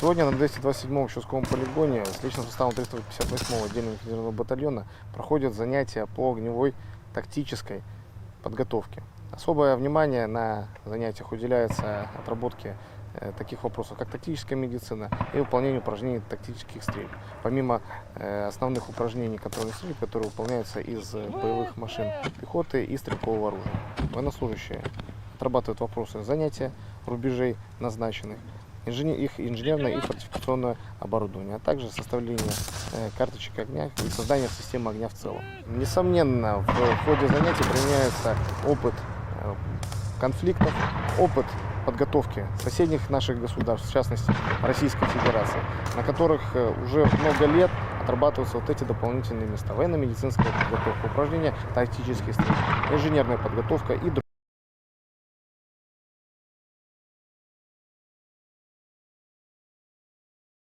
Сегодня на 227-м Щусковом полигоне с личным составом 358-го отдельного механизированного батальона проходят занятия по огневой тактической подготовке. Особое внимание на занятиях уделяется отработке таких вопросов, как тактическая медицина и выполнение упражнений тактических стрельб. Помимо основных упражнений контрольной стрельбы, которые выполняются из боевых машин пехоты и стрелкового оружия. Военнослужащие отрабатывают вопросы занятия рубежей назначенных, их инженерное и фортификационное оборудование, а также составление карточек огня и создание системы огня в целом. Несомненно, в ходе занятий применяется опыт конфликтов, опыт подготовки соседних наших государств, в частности Российской Федерации, на которых уже много лет отрабатываются вот эти дополнительные места. Военно-медицинская подготовка, упражнения тактические стрельбы, инженерная подготовка и другие.